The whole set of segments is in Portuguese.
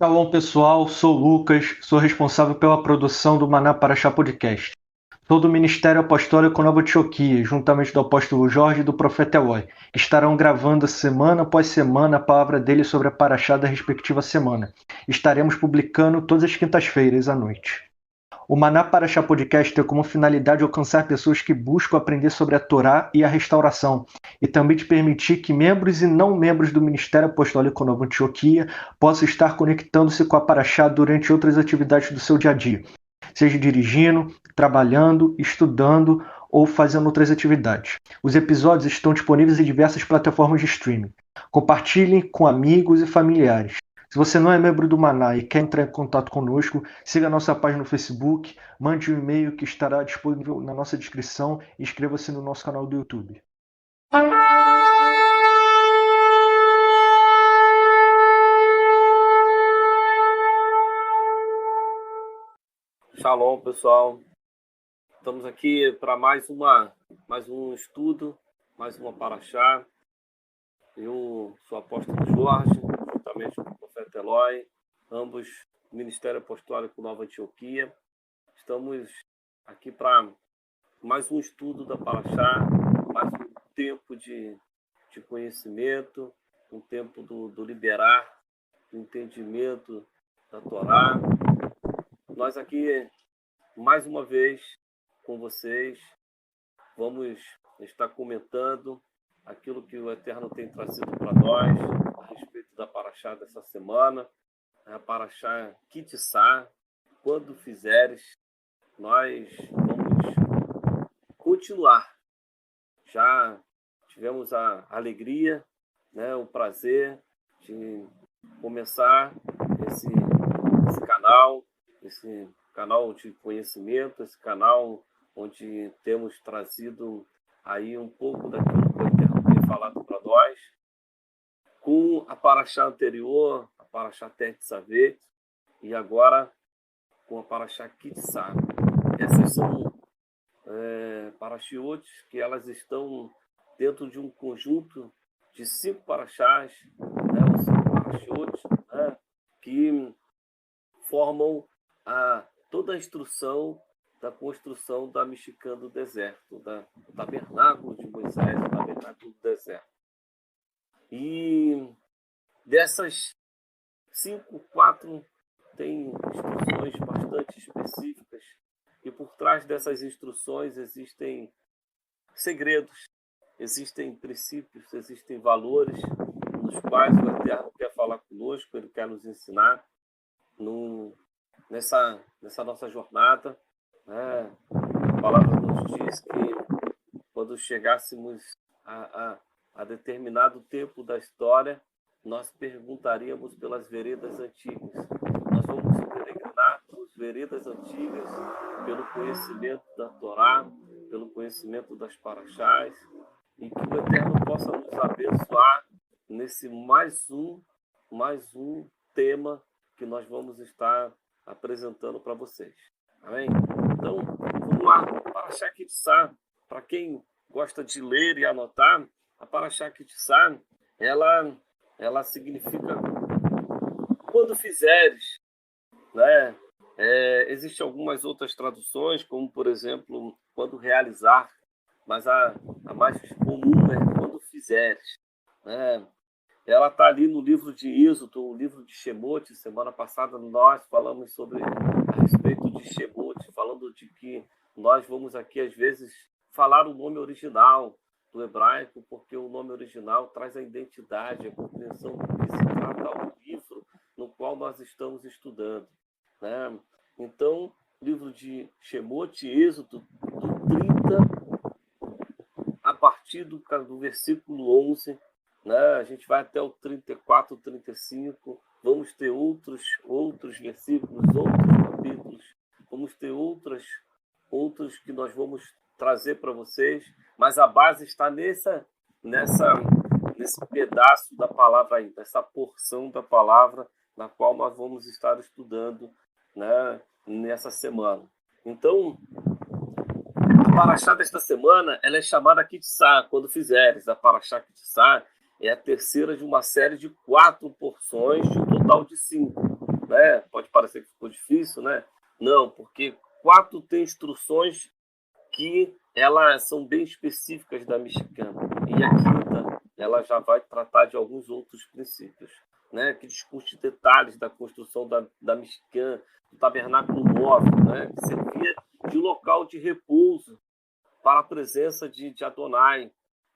Shalom pessoal, sou o Lucas, sou responsável pela produção do Maná Paraxá Podcast. Sou do Ministério Apostólico Nova Antioquia, juntamente do apóstolo Jorge e do profeta Eloy, que estarão gravando semana após semana a palavra dele sobre a Paraxá da respectiva semana. Estaremos publicando todas as quintas-feiras à noite. O Maná Paraxá Podcast tem como finalidade alcançar pessoas que buscam aprender sobre a Torá e a restauração, e também te permitir que membros e não membros do Ministério Apostólico Nova Antioquia possam estar conectando-se com a Paraxá durante outras atividades do seu dia a dia, seja dirigindo, trabalhando, estudando ou fazendo outras atividades. Os episódios estão disponíveis em diversas plataformas de streaming. Compartilhem com amigos e familiares. Se você não é membro do Maná e quer entrar em contato conosco, siga a nossa página no Facebook, mande um e-mail que estará disponível na nossa descrição e inscreva-se no nosso canal do YouTube. Shalom, pessoal. Estamos aqui para mais um estudo, mais uma paraxá. Eu sou o apóstolo Jorge, juntamente com o profeta Eloy, ambos do Ministério Apostólico Nova Antioquia. Estamos aqui para mais um estudo da paraxá, mais um tempo de conhecimento, um tempo do liberar, do entendimento da Torá. Nós aqui, mais uma vez, com vocês, vamos estar comentando aquilo que o Eterno tem trazido para nós a respeito da paraxá dessa semana, a paraxá Kitissá. Quando fizeres, nós vamos continuar. Já tivemos a alegria, o prazer de começar esse canal de conhecimento, esse canal onde temos trazido aí um pouco daquilo que o Eterno tem falado para nós, com a paraxá anterior, a paraxá Tetzaveh, e agora com a paraxá Kitissá. Essas são paraxiot que elas estão dentro de um conjunto de 5 paraxás, os 5 paraxiot, que formam toda a instrução da construção da Mishkan do deserto, do tabernáculo de Moisés, do tabernáculo do deserto. E dessas 5, 4 têm instruções bastante específicas, e por trás dessas instruções existem segredos, existem princípios, existem valores nos quais o Eterno quer falar conosco, ele quer nos ensinar nessa nossa jornada. A palavra nos diz que quando chegássemos a determinado tempo da história, nós perguntaríamos pelas veredas antigas. Nós vamos peregrinar pelas veredas antigas, pelo conhecimento da Torá, pelo conhecimento das paraxás, e que o Eterno possa nos abençoar nesse mais um tema que nós vamos estar apresentando para vocês. Amém? Então, vamos lá. A paraxá Kitissá, para quem gosta de ler e anotar, a paraxá Kitissá, ela significa quando fizeres, existem algumas outras traduções, como, por exemplo, quando realizar, mas a mais comum é quando fizeres. Ela está ali no livro de Êxodo, o livro de Shemot. Semana passada nós falamos a respeito de Shemot, falando de que nós vamos aqui, às vezes, falar o nome original do hebraico, porque o nome original traz a identidade, a compreensão do que se trata o livro no qual nós estamos estudando. Então, livro de Shemot, Êxodo, do 30, a partir do versículo 11, a gente vai até o 34, 35, vamos ter outros versículos, outros capítulos, vamos ter outros que nós vamos trazer para vocês, mas a base está nesse pedaço da palavra aí, nessa porção da palavra na qual nós vamos estar estudando, nessa semana. Então, a paraxá desta semana, ela é chamada Kitissá, quando fizeres. A paraxá Kitissá é a terceira de uma série de 4 porções, de um total de 5. né? Pode parecer que ficou difícil, né? Não, porque 4 tem instruções que elas são bem específicas da Mishkan. E a 5ª, ela já vai tratar de alguns outros princípios, né? Que discute detalhes da construção da Mishkan, do tabernáculo móvel, né? Que servia de local de repouso para a presença de Adonai,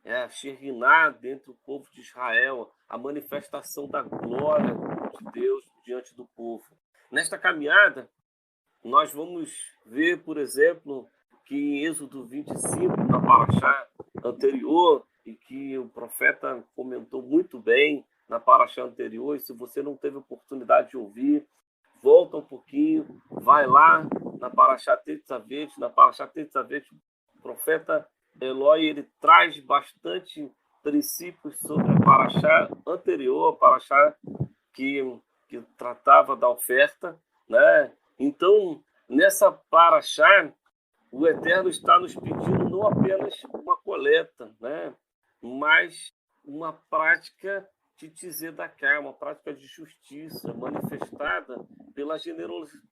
a Shekhinah dentro do povo de Israel, a manifestação da glória de Deus diante do povo. Nesta caminhada, nós vamos ver, por exemplo, que em Êxodo 25, na paraxá anterior, e que o profeta comentou muito bem na paraxá anterior, e se você não teve oportunidade de ouvir, volta um pouquinho, vai lá na paraxá Tetzavet, o profeta Eloi, ele traz bastante princípios sobre a paraxá anterior, a paraxá que tratava da oferta, né? Então, nessa paraxá, o Eterno está nos pedindo não apenas uma coleta, né? Mas uma prática de tzedakah, uma prática de justiça manifestada pela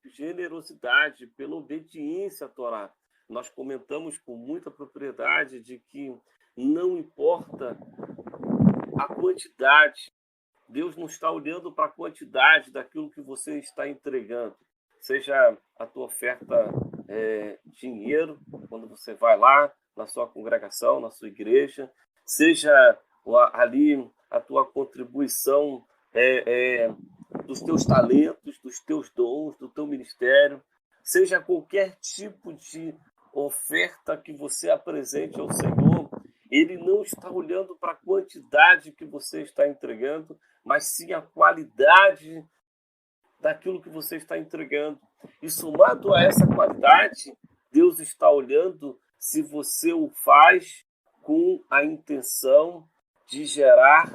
generosidade, pela obediência à Torá. Nós comentamos com muita propriedade de que não importa a quantidade, Deus não está olhando para a quantidade daquilo que você está entregando, seja a tua oferta dinheiro, quando você vai lá na sua congregação, na sua igreja, seja ali a tua contribuição dos teus talentos, dos teus dons, do teu ministério, seja qualquer tipo de oferta que você apresente ao Senhor, Ele não está olhando para a quantidade que você está entregando, mas sim a qualidade daquilo que você está entregando. E somado a essa qualidade, Deus está olhando se você o faz com a intenção de gerar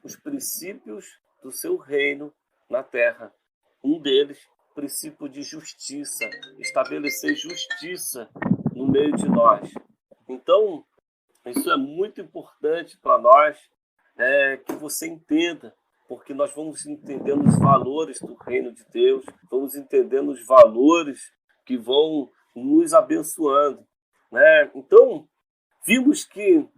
os princípios do seu reino na terra. Um deles, princípio de justiça, estabelecer justiça no meio de nós. Então, isso é muito importante para nós, que você entenda, porque nós vamos entendendo os valores do reino de Deus, vamos entendendo os valores que vão nos abençoando, né? Então, vimos que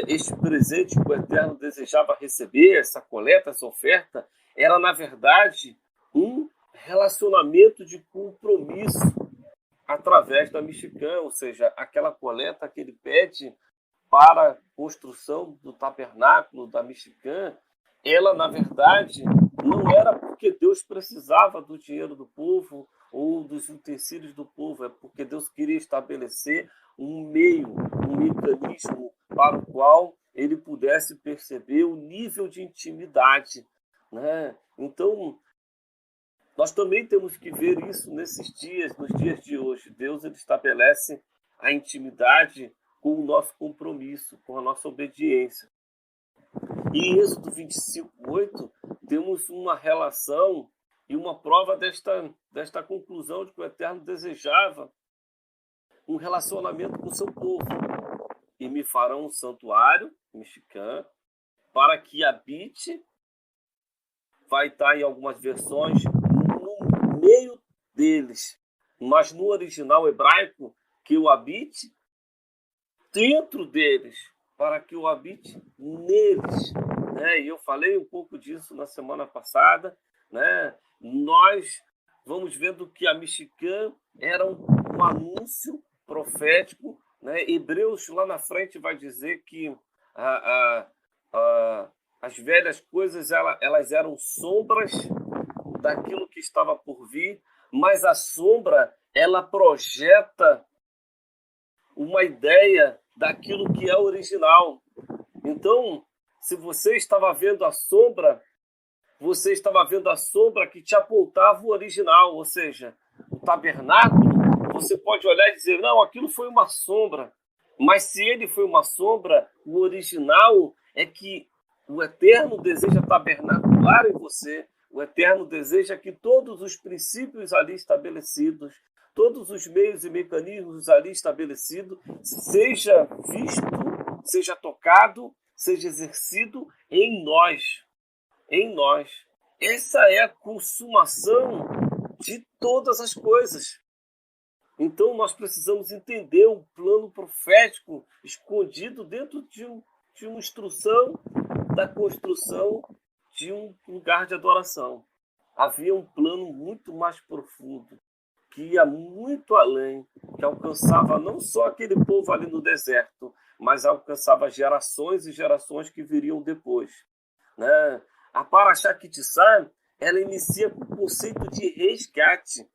este presente que o Eterno desejava receber, essa coleta, essa oferta, era, na verdade, um relacionamento de compromisso através da Mishkan, ou seja, aquela coleta que ele pede para a construção do tabernáculo da Mishkan, ela, na verdade, não era porque Deus precisava do dinheiro do povo ou dos utensílios do povo, é porque Deus queria estabelecer um meio, um mecanismo para o qual ele pudesse perceber o nível de intimidade, né? Então, nós também temos que ver isso nesses dias, nos dias de hoje. Deus ele estabelece a intimidade com o nosso compromisso, com a nossa obediência. E em Êxodo 25:8, temos uma relação e uma prova desta conclusão de que o Eterno desejava um relacionamento com o seu povo. E me farão um santuário, Mishkan, para que habite, vai estar em algumas versões, no meio deles. Mas no original hebraico, que eu habite dentro deles, para que eu habite neles. Né? E eu falei um pouco disso na semana passada. Né? Nós vamos vendo que a Mishkan era um anúncio profético. Né? Hebreus, lá na frente, vai dizer que as velhas coisas elas eram sombras daquilo que estava por vir, mas a sombra ela projeta uma ideia daquilo que é original. Então, se você estava vendo a sombra, você estava vendo a sombra que te apontava o original, ou seja, o tabernáculo, você pode olhar e dizer, não, aquilo foi uma sombra, mas se ele foi uma sombra, o original é que o Eterno deseja tabernacular em você, o Eterno deseja que todos os princípios ali estabelecidos, todos os meios e mecanismos ali estabelecidos, seja visto, seja tocado, seja exercido em nós, essa é a consumação de todas as coisas. Então, nós precisamos entender o plano profético escondido dentro de uma instrução da construção de um lugar de adoração. Havia um plano muito mais profundo, que ia muito além, que alcançava não só aquele povo ali no deserto, mas alcançava gerações e gerações que viriam depois. Né? A Parashá Kitissá, ela inicia com o conceito de resgate.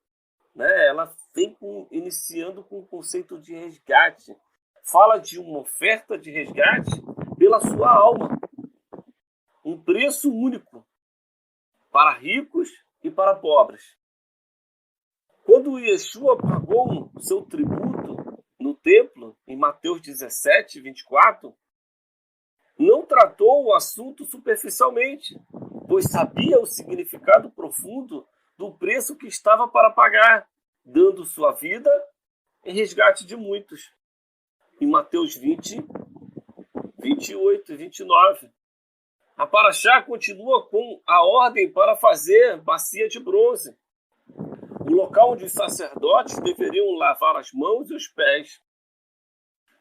Né? Ela vem iniciando com o conceito de resgate. Fala de uma oferta de resgate pela sua alma. Um preço único para ricos e para pobres. Quando Yeshua pagou o seu tributo no templo, em Mateus 17, 24, não tratou o assunto superficialmente, pois sabia o significado profundo do preço que estava para pagar, dando sua vida em resgate de muitos. Em Mateus 20, 28 e 29. A Parashá continua com a ordem para fazer bacia de bronze, o local onde os sacerdotes deveriam lavar as mãos e os pés.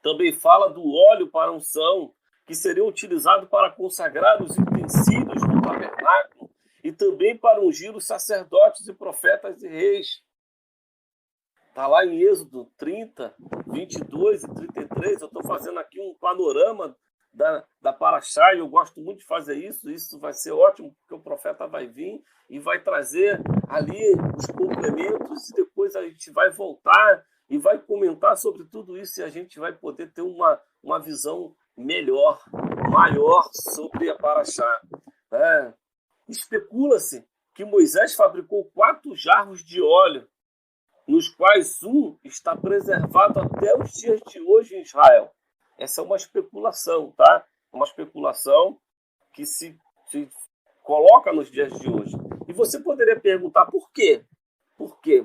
Também fala do óleo para unção, que seria utilizado para consagrar os utensílios do tabernáculo e também para ungir os sacerdotes e profetas e reis. Está lá em Êxodo 30, 22 e 33. Eu estou fazendo aqui um panorama da Parashá, e eu gosto muito de fazer isso. Isso vai ser ótimo, porque o profeta vai vir e vai trazer ali os complementos, e depois a gente vai voltar e vai comentar sobre tudo isso, e a gente vai poder ter uma visão melhor, maior sobre a Parashá. Especula-se que Moisés fabricou 4 jarros de óleo, nos quais um está preservado até os dias de hoje em Israel. Essa é uma especulação, tá? Uma especulação que se coloca nos dias de hoje. E você poderia perguntar por quê? Por quê?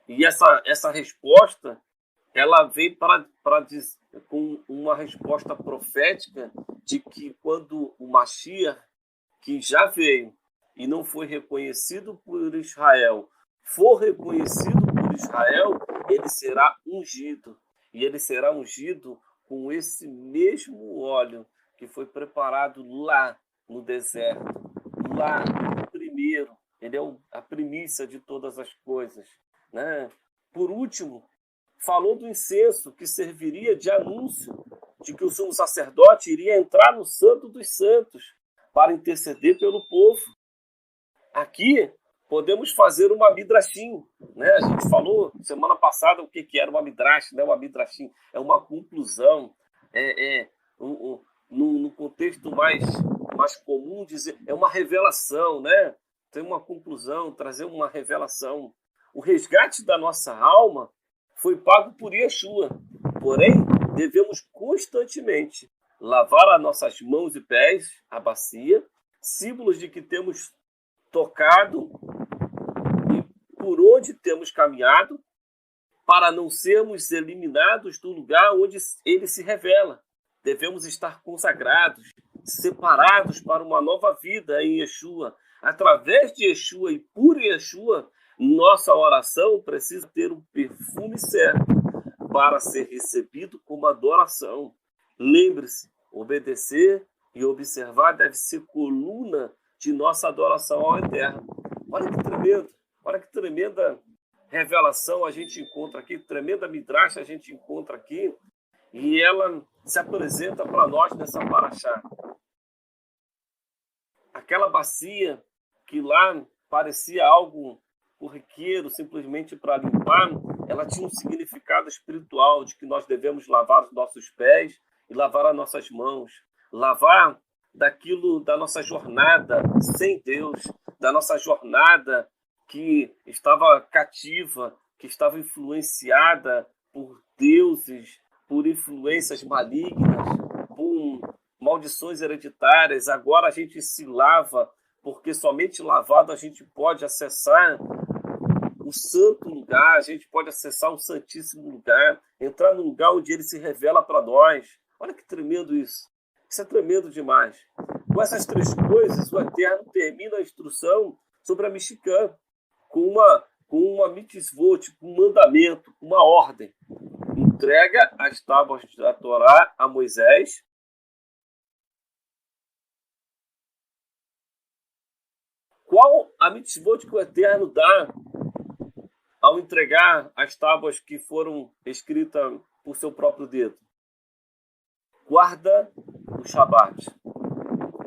E essa resposta, ela vem com uma resposta profética de que quando o Mashiach, que já veio e não foi reconhecido por Israel, for reconhecido por Israel, ele será ungido. E ele será ungido com esse mesmo óleo que foi preparado lá no deserto, lá no primeiro. Ele é a primícia de todas as coisas. Né? Por último, falou do incenso, que serviria de anúncio de que o sumo sacerdote iria entrar no Santo dos Santos para interceder pelo povo. Aqui podemos fazer uma midrashim, né? A gente falou semana passada o que era uma midrash, né? Uma midrashim é uma conclusão, no contexto mais comum dizer, é uma revelação, né? Tem uma conclusão, trazer uma revelação. O resgate da nossa alma foi pago por Yeshua, porém devemos constantemente lavar as nossas mãos e pés, a bacia, símbolos de que temos tocado e por onde temos caminhado, para não sermos eliminados do lugar onde ele se revela. Devemos estar consagrados, separados para uma nova vida em Yeshua. Através de Yeshua e por Yeshua, nossa oração precisa ter um perfume certo para ser recebido como adoração. Lembre-se, obedecer e observar deve ser coluna de nossa adoração ao Eterno. Olha que tremendo, olha que tremenda revelação a gente encontra aqui, tremenda midrash a gente encontra aqui, e ela se apresenta para nós nessa Parashá. Aquela bacia que lá parecia algo corriqueiro, simplesmente para limpar, ela tinha um significado espiritual de que nós devemos lavar os nossos pés e lavar as nossas mãos, lavar daquilo da nossa jornada sem Deus, da nossa jornada que estava cativa, que estava influenciada por deuses, por influências malignas, por maldições hereditárias. Agora a gente se lava, porque somente lavado a gente pode acessar o santo lugar, a gente pode acessar o santíssimo lugar, entrar no lugar onde ele se revela para nós. Olha que tremendo isso. Isso é tremendo demais. Com essas três coisas, o Eterno termina a instrução sobre a Mishkan, com uma mitzvot, com um mandamento, uma ordem. Entrega as tábuas da Torá a Moisés. Qual a mitzvot que o Eterno dá ao entregar as tábuas que foram escritas por seu próprio dedo? Guarda o Shabat,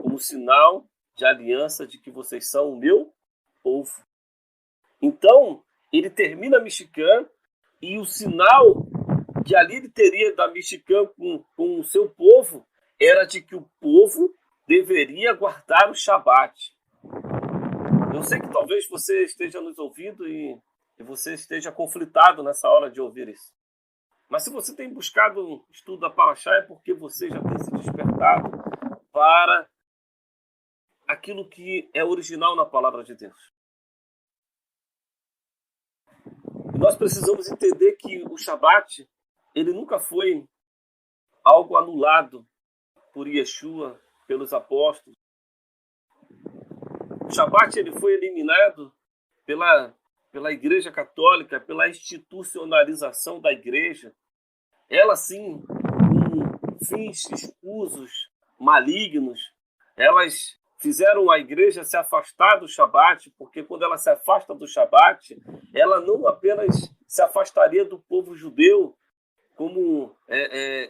como sinal de aliança de que vocês são o meu povo. Então, ele termina a Mishkan, e o sinal que ali ele teria da Mishkan com o seu povo era de que o povo deveria guardar o Shabat. Eu sei que talvez você esteja nos ouvindo e você esteja conflitado nessa hora de ouvir isso. Mas se você tem buscado um estudo da Parashá, é porque você já tem se despertado para aquilo que é original na palavra de Deus. E nós precisamos entender que o Shabat, ele nunca foi algo anulado por Yeshua, pelos apóstolos. O Shabat ele foi eliminado pela Igreja Católica, pela institucionalização da Igreja. Ela, sim, com fins escusos, malignos, elas fizeram a Igreja se afastar do Shabat, porque quando ela se afasta do Shabat, ela não apenas se afastaria do povo judeu, como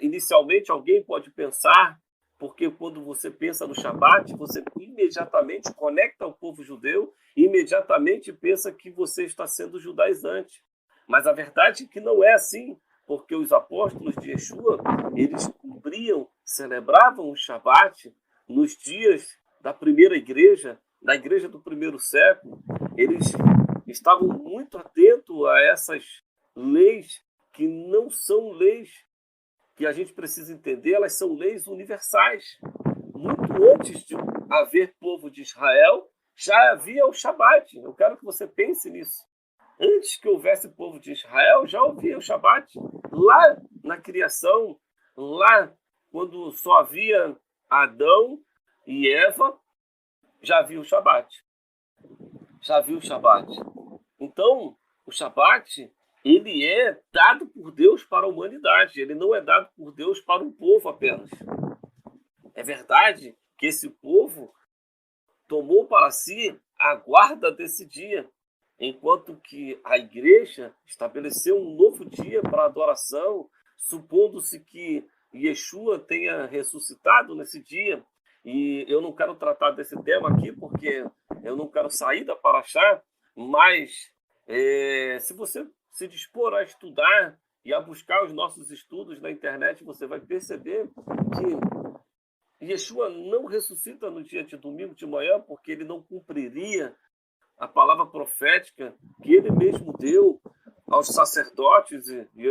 inicialmente alguém pode pensar, porque quando você pensa no Shabat, você imediatamente conecta ao povo judeu e imediatamente pensa que você está sendo judaizante. Mas a verdade é que não é assim, porque os apóstolos de Yeshua, eles cumpriam, celebravam o Shabat nos dias da primeira igreja, da igreja do primeiro século. Eles estavam muito atentos a essas leis que não são leis que a gente precisa entender, elas são leis universais. Muito antes de haver povo de Israel, já havia o Shabat. Eu quero que você pense nisso. Antes que houvesse povo de Israel, já havia o Shabat. Lá na criação, lá quando só havia Adão e Eva, já havia o Shabat. Já havia o Shabat. Então, o Shabat, ele é dado por Deus para a humanidade. Ele não é dado por Deus para um povo apenas. É verdade que esse povo tomou para si a guarda desse dia, enquanto que a igreja estabeleceu um novo dia para adoração, supondo-se que Yeshua tenha ressuscitado nesse dia. E eu não quero tratar desse tema aqui, porque eu não quero sair da Parashá, mas se você se dispor a estudar e a buscar os nossos estudos na internet, você vai perceber que Yeshua não ressuscita no dia de domingo de manhã, porque ele não cumpriria a palavra profética que ele mesmo deu aos sacerdotes e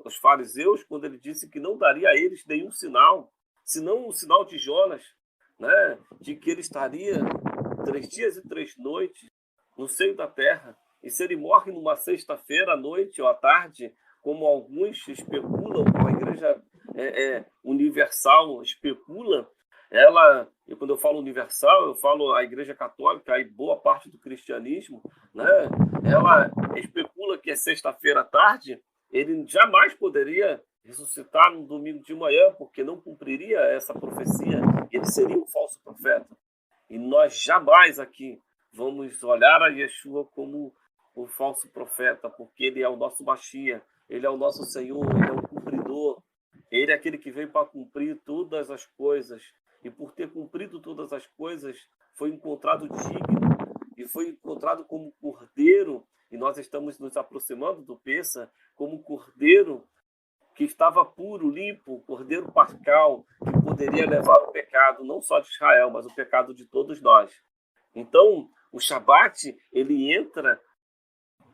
aos fariseus, quando ele disse que não daria a eles nenhum sinal, senão o sinal de Jonas, né, de que ele estaria 3 dias e 3 noites no seio da terra. E se ele morre numa sexta-feira à noite ou à tarde, como alguns especulam, como a Igreja Universal especula, e quando eu falo universal, eu falo a Igreja Católica e boa parte do cristianismo, né? Ela especula que é sexta-feira à tarde, ele jamais poderia ressuscitar no domingo de manhã, porque não cumpriria essa profecia, ele seria um falso profeta. E nós jamais aqui vamos olhar a Yeshua como o falso profeta, porque ele é o nosso Mashiach, ele é o nosso Senhor, ele é o cumpridor, ele é aquele que veio para cumprir todas as coisas. E por ter cumprido todas as coisas, foi encontrado digno e foi encontrado como cordeiro. E nós estamos nos aproximando do Pêssah como cordeiro que estava puro, limpo, cordeiro pascal, que poderia levar o pecado, não só de Israel, mas o pecado de todos nós. Então, o Shabat, ele entra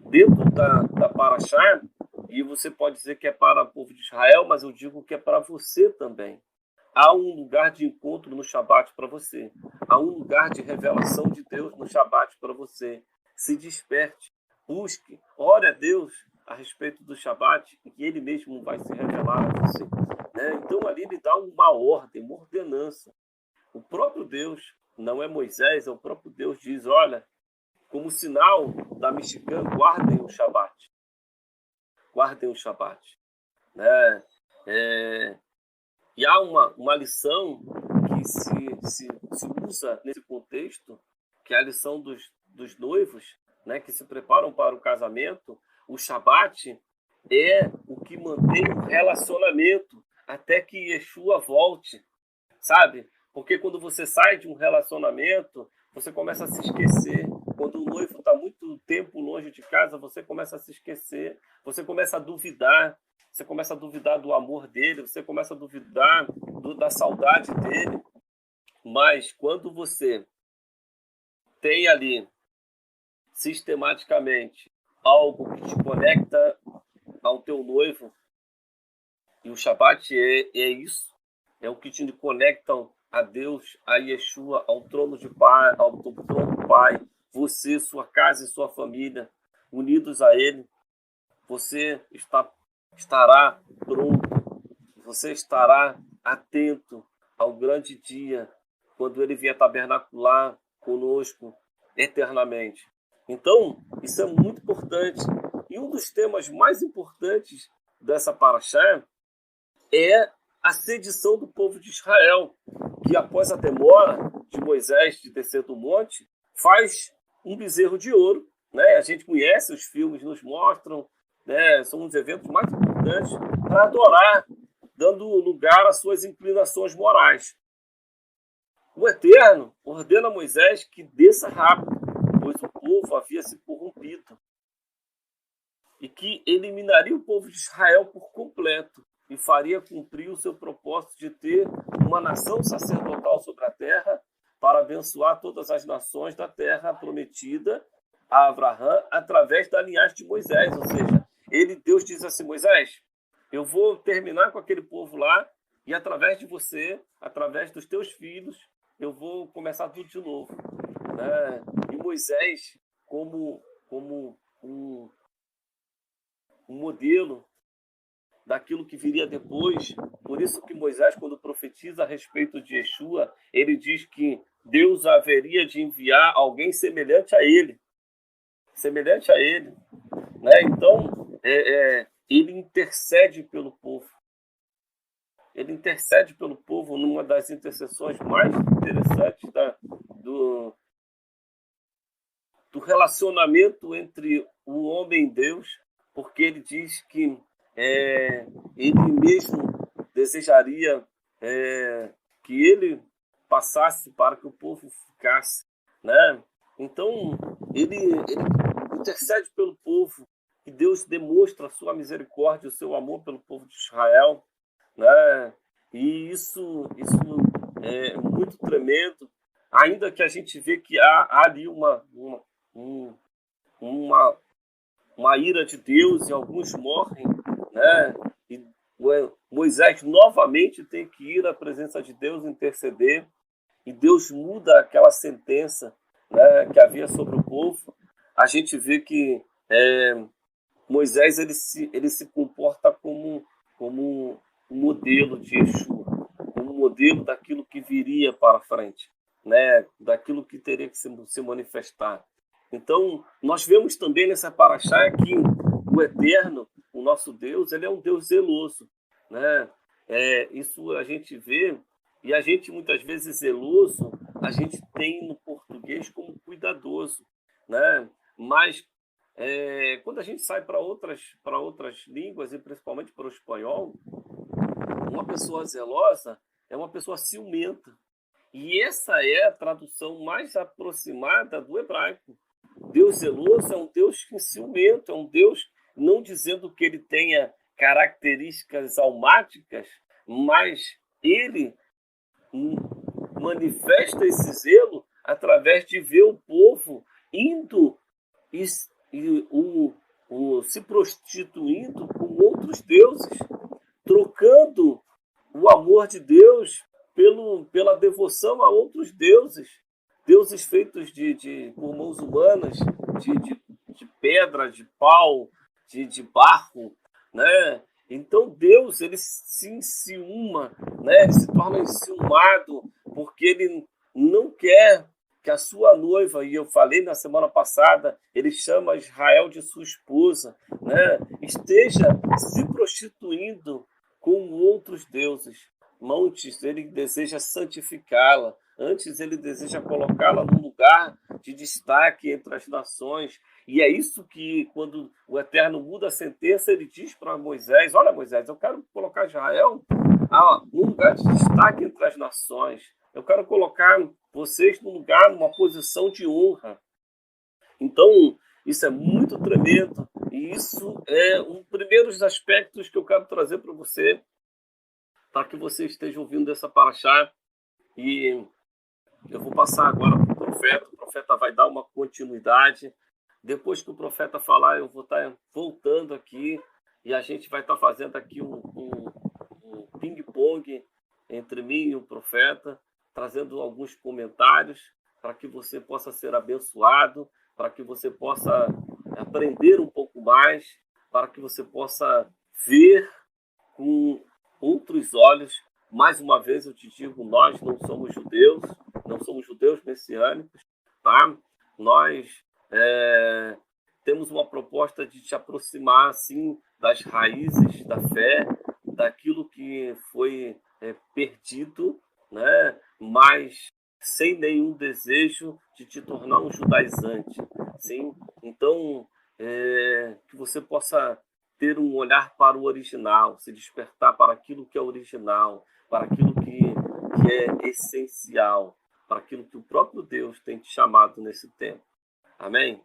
dentro da Parashá, e você pode dizer que é para o povo de Israel, mas eu digo que é para você também. Há um lugar de encontro no Shabat para você. Há um lugar de revelação de Deus no Shabat para você. Se desperte, busque, ore a Deus a respeito do Shabat, e que Ele mesmo vai se revelar a você. Né? Então ali ele dá uma ordem, uma ordenança. O próprio Deus, não é Moisés, é o próprio Deus, diz, olha, como sinal da Mishkan, guardem o Shabat. Guardem o Shabat. Né? E há uma lição que se usa nesse contexto, que é a lição dos noivos, né, que se preparam para o casamento. O Shabat é o que mantém o relacionamento até que Yeshua volte, sabe? Porque quando você sai de um relacionamento, você começa a se esquecer. Quando o noivo está muito tempo longe de casa, você começa a se esquecer, você começa a duvidar. Você começa a duvidar do amor dele, você começa a duvidar da saudade dele. Mas quando você tem ali, sistematicamente, algo que te conecta ao teu noivo, e o Shabat é isso, é o que te conecta a Deus, a Yeshua, ao trono de Pai, ao trono do Pai, você, sua casa e sua família, unidos a Ele, você estará pronto, você estará atento ao grande dia, quando Ele vier tabernacular conosco eternamente. Então, isso é muito importante. E um dos temas mais importantes dessa paraxá é a sedição do povo de Israel, que após a demora de Moisés de descer do monte, faz um bezerro de ouro. Né? A gente conhece, os filmes nos mostram, né? São os eventos mais importantes para adorar, dando lugar às suas inclinações morais. O Eterno ordena a Moisés que desça rápido, pois o povo havia se corrompido, e que eliminaria o povo de Israel por completo e faria cumprir o seu propósito de ter uma nação sacerdotal sobre a terra para abençoar todas as nações da terra prometida a Abraão através da linhagem de Moisés. Ou seja, Deus diz assim, Moisés, eu vou terminar com aquele povo lá e através de você, através dos teus filhos, eu vou começar tudo de novo. Né? E Moisés, como um modelo daquilo que viria depois. Por isso que Moisés, quando profetiza a respeito de Yeshua, ele diz que Deus haveria de enviar alguém semelhante a ele. Semelhante a ele. Né? Então, ele intercede pelo povo. Ele intercede pelo povo numa das intercessões mais interessantes do relacionamento entre o homem e Deus, porque ele diz que ele mesmo desejaria que ele passasse para que o povo ficasse. Né? Então, ele intercede pelo povo e Deus demonstra a sua misericórdia, o seu amor pelo povo de Israel. Né? E isso é muito tremendo, ainda que a gente vê que há ali uma ira de Deus e alguns morrem, né? E Moisés novamente tem que ir à presença de Deus interceder e Deus muda aquela sentença, né, que havia sobre o povo. A gente vê que Moisés ele se comporta como um modelo de Yeshua, como um modelo daquilo que viria para frente, né, daquilo que teria que se manifestar. Então, nós vemos também nessa paraxá que o Eterno, o nosso Deus, ele é um Deus zeloso. Né? Isso a gente vê, e a gente muitas vezes zeloso, a gente tem no português como cuidadoso. Né? Mas quando a gente sai para outras línguas, e principalmente para o espanhol, uma pessoa zelosa é uma pessoa ciumenta. E essa é a tradução mais aproximada do hebraico. Deus zeloso é um Deus ciumento, é um Deus não dizendo que ele tenha características almáticas, mas ele manifesta esse zelo através de ver o povo indo e se prostituindo com outros deuses, trocando o amor de Deus pela devoção a outros deuses feitos por mãos humanas, de pedra, de pau, de barro, né? Então Deus ele se enciuma, né? Ele se torna enciumado porque ele não quer que a sua noiva, e eu falei na semana passada, ele chama Israel de sua esposa, né, esteja se prostituindo com outros deuses. Antes ele deseja santificá-la, antes ele deseja colocá-la num lugar de destaque entre as nações. E é isso que, quando o Eterno muda a sentença, ele diz para Moisés: olha, Moisés, eu quero colocar Israel num lugar de destaque entre as nações. Eu quero colocar vocês num lugar, numa posição de honra. Então, isso é muito tremendo. E isso é um primeiros aspectos que eu quero trazer para você, para que você esteja ouvindo essa paraxá. E eu vou passar agora para o profeta vai dar uma continuidade. Depois que o profeta falar, eu vou estar voltando aqui e a gente vai estar fazendo aqui um ping-pong entre mim e o profeta, trazendo alguns comentários para que você possa ser abençoado, para que você possa aprender um pouco mais, para que você possa ver com outros olhos. Mais uma vez eu te digo, nós não somos judeus messiânicos, tá? Nós temos uma proposta de te aproximar, assim, das raízes da fé, daquilo que foi perdido, né? Mas sem nenhum desejo de te tornar um judaizante, sim? Então, que você possa ter um olhar para o original, se despertar para aquilo que é original, para aquilo que é essencial, para aquilo que o próprio Deus tem te chamado nesse tempo. Amém?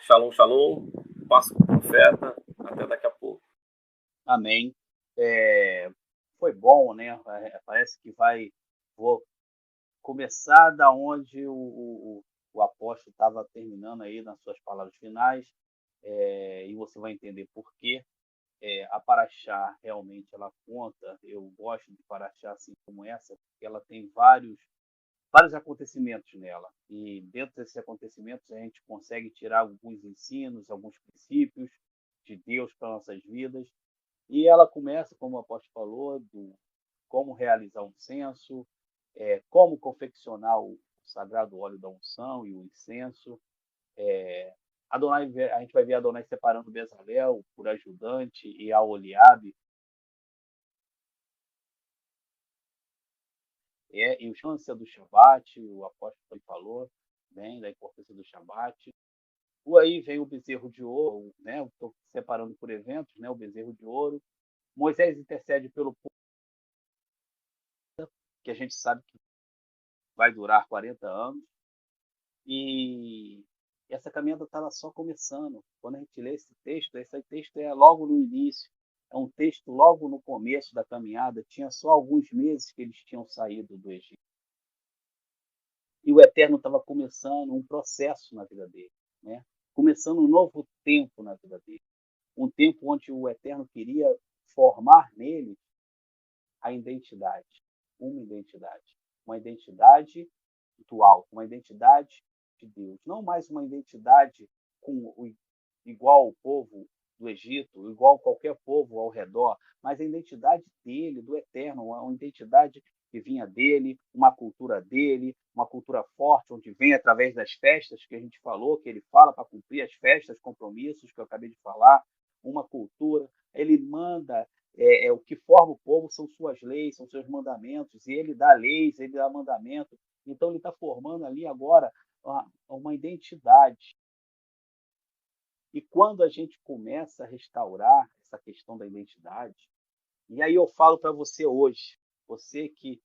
Shalom, shalom. Passo para o profeta. Até daqui a pouco. Amém. Foi bom, né? Parece que vou começar da onde o apóstolo estava terminando aí nas suas palavras finais, e você vai entender por quê. A paraxá realmente ela conta. Eu gosto de paraxá assim como essa, porque ela tem vários acontecimentos nela. E dentro desses acontecimentos a gente consegue tirar alguns ensinos, alguns princípios de Deus para nossas vidas. E ela começa, como o apóstolo falou, do como realizar um censo, como confeccionar o sagrado óleo da unção e o incenso. Adonai, a gente vai ver Adonai separando Bezalel por ajudante e a Oliabe. E o chance do Shabat, o apóstolo falou bem da importância do Shabat. Aí vem o bezerro de ouro, né? Estou separando por eventos, né? O bezerro de ouro. Moisés intercede pelo povo, que a gente sabe que vai durar 40 anos. E essa caminhada estava só começando. Quando a gente lê esse texto é logo no início. É um texto logo no começo da caminhada. Tinha só alguns meses que eles tinham saído do Egito. E o Eterno estava começando um processo na vida dele, né? Começando um novo tempo na vida dele. Um tempo onde o Eterno queria formar nele a identidade. Uma identidade do alto, uma identidade de Deus. Não mais uma identidade igual ao povo do Egito, igual a qualquer povo ao redor, mas a identidade dele, do Eterno, uma identidade que vinha dele, uma cultura forte, onde vem através das festas que a gente falou, que ele fala para cumprir as festas, compromissos que eu acabei de falar, uma cultura. Ele manda, o que forma o povo são suas leis, são seus mandamentos, e ele dá leis, ele dá mandamentos. Então ele está formando ali agora uma identidade. E quando a gente começa a restaurar essa questão da identidade, e aí eu falo para você hoje, você que,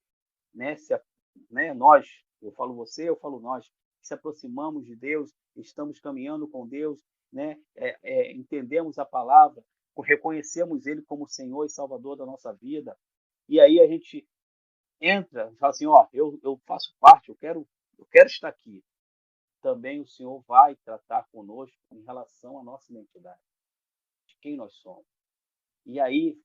nós, eu falo você, eu falo nós, se aproximamos de Deus, estamos caminhando com Deus, né? Entendemos a palavra, reconhecemos Ele como Senhor e Salvador da nossa vida, e aí a gente entra e fala assim, eu faço parte, eu quero estar aqui. Também o Senhor vai tratar conosco em relação à nossa identidade, de quem nós somos. E aí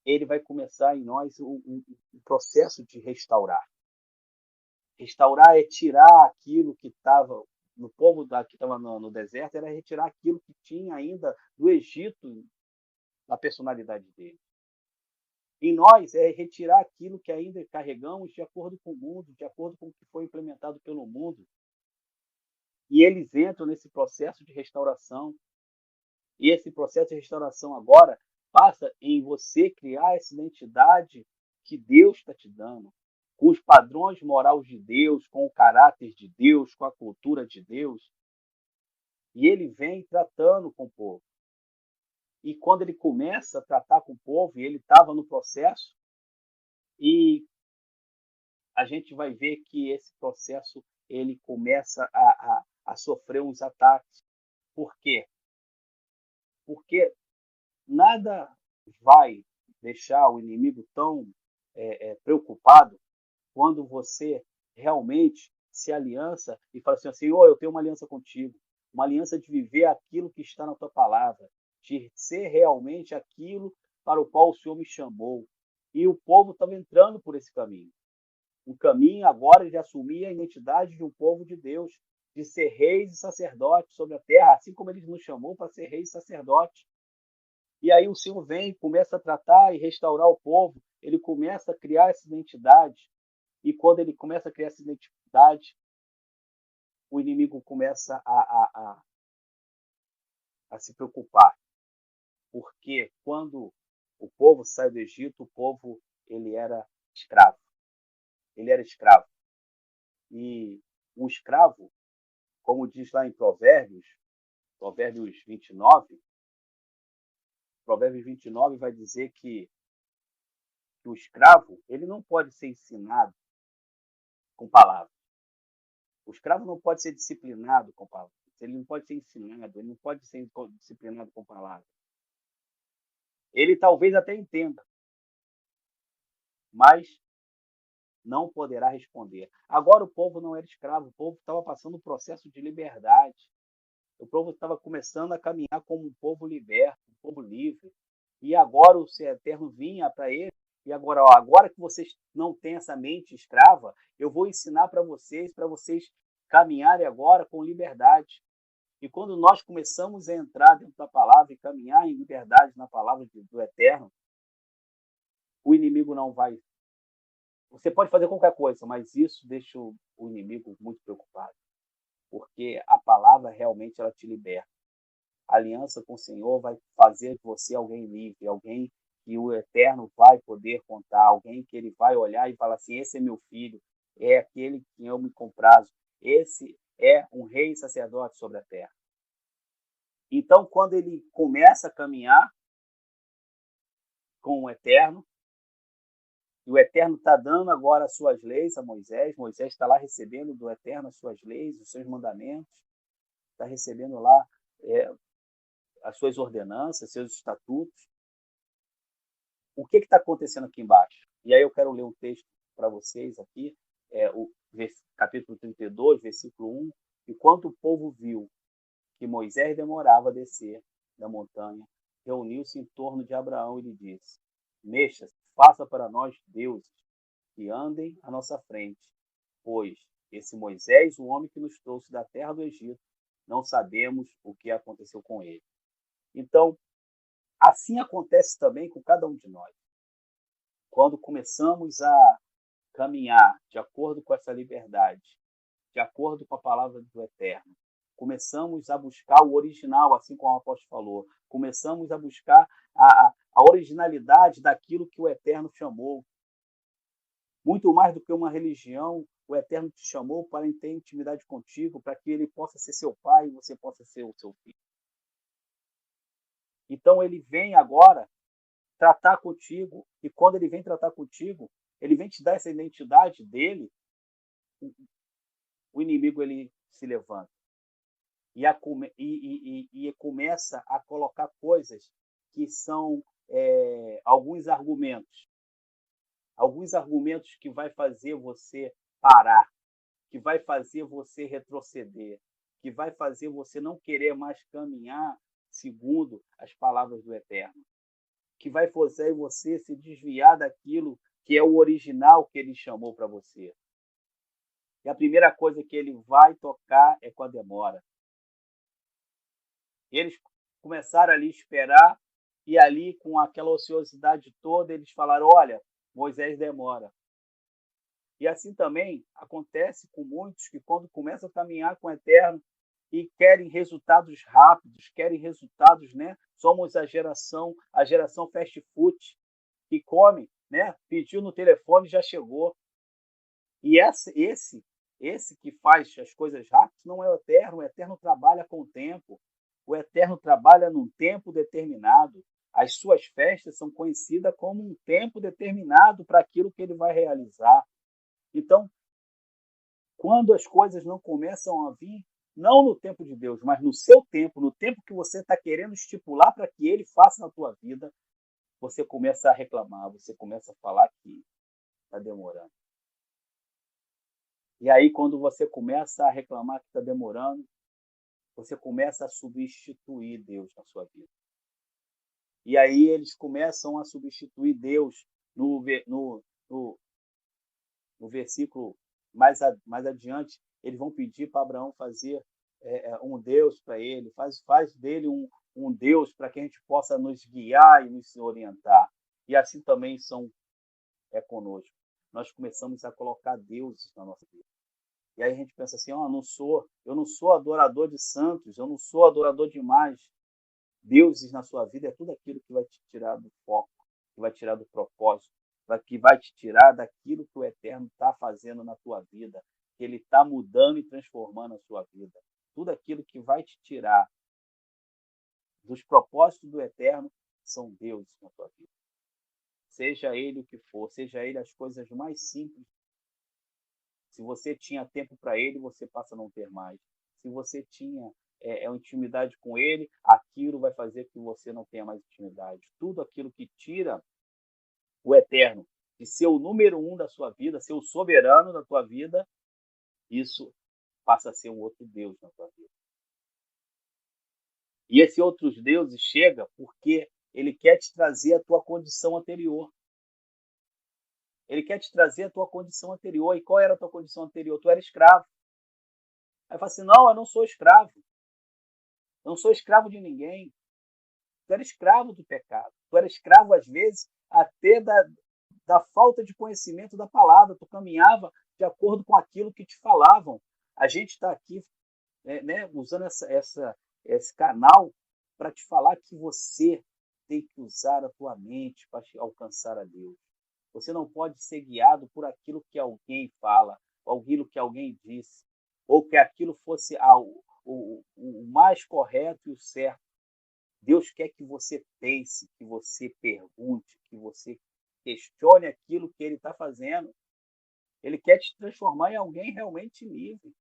ele vai começar em nós um processo de restaurar. Restaurar é tirar aquilo que estava no povo que estava no deserto, era retirar aquilo que tinha ainda do Egito, da personalidade dele. Em nós é retirar aquilo que ainda carregamos de acordo com o mundo, de acordo com o que foi implementado pelo mundo. E eles entram nesse processo de restauração. E esse processo de restauração agora passa em você criar essa identidade que Deus está te dando, com os padrões morais de Deus, com o caráter de Deus, com a cultura de Deus. E ele vem tratando com o povo. E quando ele começa a tratar com o povo, e ele estava no processo, e a gente vai ver que esse processo ele começa a sofrer uns ataques. Por quê? Porque nada vai deixar o inimigo tão preocupado quando você realmente se aliança e fala assim, Senhor, eu tenho uma aliança contigo, uma aliança de viver aquilo que está na tua palavra, de ser realmente aquilo para o qual o Senhor me chamou. E o povo estava entrando por esse caminho. Um caminho agora de assumir a identidade de um povo de Deus, de ser reis e sacerdotes sobre a terra, assim como ele nos chamou para ser reis e sacerdotes. E aí o Senhor vem, começa a tratar e restaurar o povo, ele começa a criar essa identidade, e quando ele começa a criar essa identidade, o inimigo começa a se preocupar. Porque quando o povo sai do Egito, o povo ele era escravo. Ele era escravo. E o escravo, como diz lá em Provérbios 29, Provérbios 29 vai dizer que o escravo ele não pode ser ensinado com palavras. O escravo não pode ser disciplinado com palavras. Ele não pode ser ensinado, ele não pode ser disciplinado com palavras. Ele talvez até entenda, mas não poderá responder. Agora o povo não era escravo, o povo estava passando um processo de liberdade. O povo estava começando a caminhar como um povo liberto, um povo livre. E agora o Ser Eterno vinha para ele. E agora, agora que vocês não têm essa mente escrava, eu vou ensinar para vocês caminharem agora com liberdade. E quando nós começamos a entrar dentro da palavra e caminhar em liberdade na palavra do Eterno, o inimigo não vai. Você pode fazer qualquer coisa, mas isso deixa o inimigo muito preocupado. Porque a palavra realmente ela te liberta. A aliança com o Senhor vai fazer de você alguém livre, alguém que o Eterno vai poder contar, alguém que ele vai olhar e falar assim, esse é meu filho, é aquele que eu me comprazo, esse é um rei e sacerdote sobre a terra. Então, quando ele começa a caminhar com o Eterno, e o Eterno está dando agora as suas leis a Moisés, Moisés está lá recebendo do Eterno as suas leis, os seus mandamentos, está recebendo lá as suas ordenanças, seus estatutos. O que está acontecendo aqui embaixo? E aí eu quero ler um texto para vocês aqui, o capítulo 32, versículo 1. Enquanto o povo viu que Moisés demorava a descer da montanha, reuniu-se em torno de Abraão e lhe disse, Mexas, faça para nós deuses que andem à nossa frente, pois esse Moisés, o homem que nos trouxe da terra do Egito, não sabemos o que aconteceu com ele. Então, assim acontece também com cada um de nós. Quando começamos a caminhar de acordo com essa liberdade, de acordo com a palavra do Eterno, começamos a buscar o original, assim como o apóstolo falou, começamos a buscar a originalidade daquilo que o Eterno chamou. Muito mais do que uma religião, o Eterno te chamou para ter intimidade contigo, para que ele possa ser seu pai e você possa ser o seu filho. Então ele vem agora tratar contigo, e quando ele vem tratar contigo, ele vem te dar essa identidade dele, o inimigo ele se levanta e começa a colocar coisas que são alguns argumentos que vai fazer você parar, que vai fazer você retroceder, que vai fazer você não querer mais caminhar segundo as palavras do Eterno, que vai fazer você se desviar daquilo que é o original que ele chamou para você. E a primeira coisa que ele vai tocar é com a demora. Eles começaram ali a esperar e ali, com aquela ociosidade toda, eles falaram: olha, Moisés demora. E assim também acontece com muitos que, quando começam a caminhar com o Eterno e querem resultados rápidos, querem resultados, né? Somos a geração fast food, que come, né? Pediu no telefone e já chegou. E esse que faz as coisas rápidas não é o Eterno trabalha com o tempo. O Eterno trabalha num tempo determinado. As suas festas são conhecidas como um tempo determinado para aquilo que ele vai realizar. Então, quando as coisas não começam a vir, não no tempo de Deus, mas no seu tempo, no tempo que você está querendo estipular para que ele faça na tua vida, você começa a reclamar, você começa a falar que está demorando. E aí, quando você começa a reclamar que está demorando, você começa a substituir Deus na sua vida. E aí eles começam a substituir Deus no versículo mais adiante. Eles vão pedir para Abraão fazer um Deus para ele, faz dele um Deus para que a gente possa nos guiar e nos orientar. E assim também é conosco. Nós começamos a colocar deuses na nossa vida. E aí a gente pensa assim: eu não sou adorador de santos, eu não sou adorador de imagens. Deuses na sua vida é tudo aquilo que vai te tirar do foco, que vai tirar do propósito, que vai te tirar daquilo que o Eterno está fazendo na tua vida, que ele está mudando e transformando a sua vida. Tudo aquilo que vai te tirar dos propósitos do Eterno são deuses na tua vida. Seja ele o que for, seja ele as coisas mais simples. Se você tinha tempo para ele, você passa a não ter mais. Se você tinha uma intimidade com ele, aquilo vai fazer que você não tenha mais intimidade. Tudo aquilo que tira o Eterno de ser o número 1 da sua vida, ser o soberano da tua vida, isso passa a ser um outro Deus na tua vida. E esse outros deuses chega porque ele quer te trazer a tua condição anterior. Ele quer te trazer a tua condição anterior. E qual era a tua condição anterior? Tu era escravo. Aí fala assim: não, eu não sou escravo. Eu não sou escravo de ninguém. Tu era escravo do pecado. Tu era escravo, às vezes, até da falta de conhecimento da palavra. Tu caminhava de acordo com aquilo que te falavam. A gente está aqui usando esse canal para te falar que você tem que usar a tua mente para alcançar a Deus. Você não pode ser guiado por aquilo que alguém fala, ou aquilo que alguém disse, ou que aquilo fosse o mais correto e o certo. Deus quer que você pense, que você pergunte, que você questione aquilo que ele está fazendo. Ele quer te transformar em alguém realmente livre.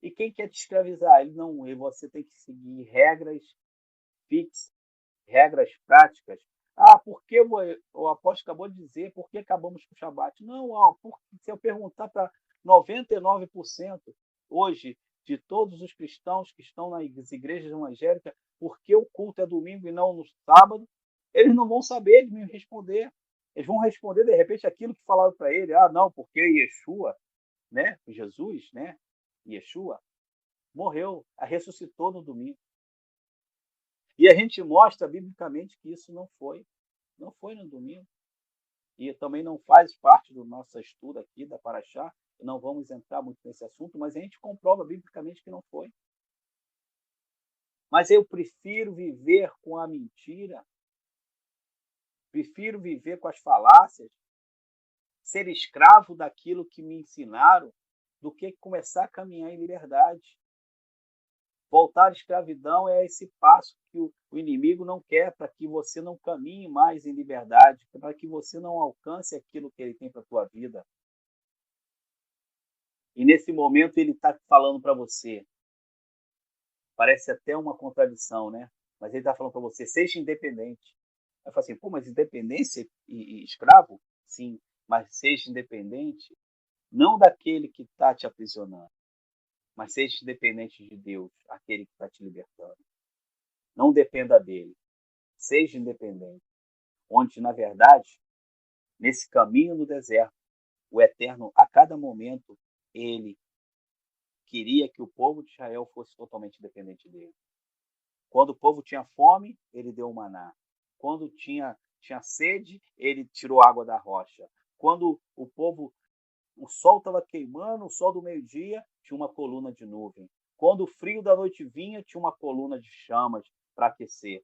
E quem quer te escravizar? Ele não. Você tem que seguir regras fixas, regras práticas. Porque o apóstolo acabou de dizer, por que acabamos com o Shabat? Não, se eu perguntar para 99% hoje de todos os cristãos que estão nas igrejas evangélicas, por que o culto é domingo e não no sábado, eles não vão saber me responder. Eles vão responder, de repente, aquilo que falaram para ele. Não, porque Yeshua, né? Jesus, né? Yeshua, morreu, ressuscitou no domingo. E a gente mostra biblicamente que isso não foi no domingo. E também não faz parte do nosso estudo aqui da Paraxá, não vamos entrar muito nesse assunto, mas a gente comprova biblicamente que não foi. Mas eu prefiro viver com a mentira, prefiro viver com as falácias, ser escravo daquilo que me ensinaram, do que começar a caminhar em liberdade. Voltar à escravidão é esse passo que o inimigo não quer, para que você não caminhe mais em liberdade, para que você não alcance aquilo que ele tem para a tua vida. E nesse momento ele está falando para você, parece até uma contradição, né? Mas ele está falando para você: seja independente. Aí fala assim: mas independência e escravo? Sim, mas seja independente, não daquele que está te aprisionando, mas seja independente de Deus, aquele que está te libertando. Não dependa dele. Seja independente. Onde, na verdade, nesse caminho no deserto, o Eterno, a cada momento, ele queria que o povo de Israel fosse totalmente dependente dele. Quando o povo tinha fome, ele deu o maná. Quando tinha sede, ele tirou água da rocha. Quando o sol estava queimando, o sol do meio-dia, tinha uma coluna de nuvem. Quando o frio da noite vinha, tinha uma coluna de chamas para aquecer.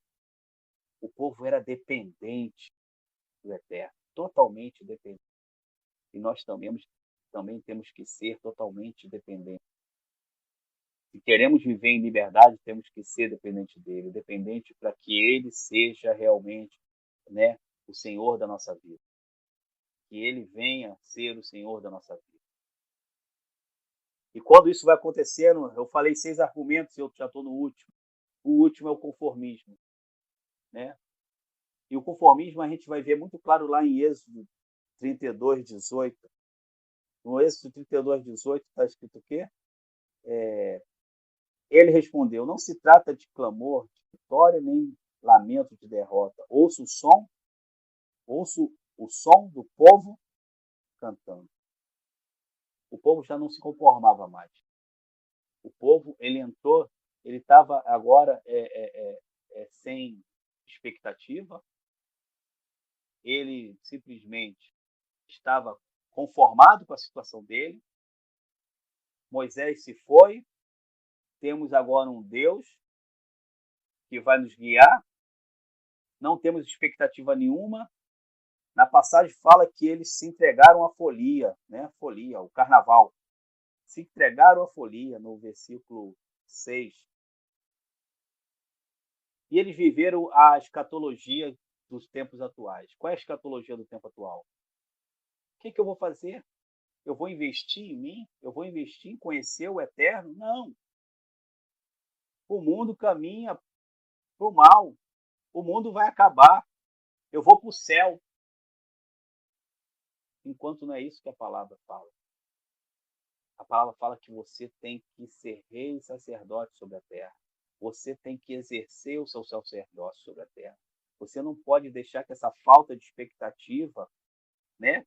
O povo era dependente do Eterno, totalmente dependente. E nós também temos que ser totalmente dependentes. Se queremos viver em liberdade, temos que ser dependente dele, dependente para que ele seja realmente, né, o Senhor da nossa vida. Que ele venha ser o Senhor da nossa vida. E quando isso vai acontecendo, eu falei 6 argumentos, eu já estou no último. O último é o conformismo, né? E o conformismo a gente vai ver muito claro lá em Êxodo 32:18. No Êxodo 32:18 está escrito o quê? Ele respondeu: não se trata de clamor, de vitória, nem lamento de derrota. Ouço o som do povo cantando. O povo já não se conformava mais. O povo, ele entrou, ele estava agora sem expectativa. Ele simplesmente estava conformado com a situação dele. Moisés se foi. Temos agora um Deus que vai nos guiar. Não temos expectativa nenhuma. Na passagem fala que eles se entregaram à folia, né? Folia, o carnaval. Se entregaram à folia, no versículo 6. E eles viveram a escatologia dos tempos atuais. Qual é a escatologia do tempo atual? O que eu vou fazer? Eu vou investir em mim? Eu vou investir em conhecer o Eterno? Não. O mundo caminha para o mal. O mundo vai acabar. Eu vou para o céu. Enquanto não é isso que a palavra fala. A palavra fala que você tem que ser rei e sacerdote sobre a terra. Você tem que exercer o seu sacerdócio sobre a terra. Você não pode deixar que essa falta de expectativa, né,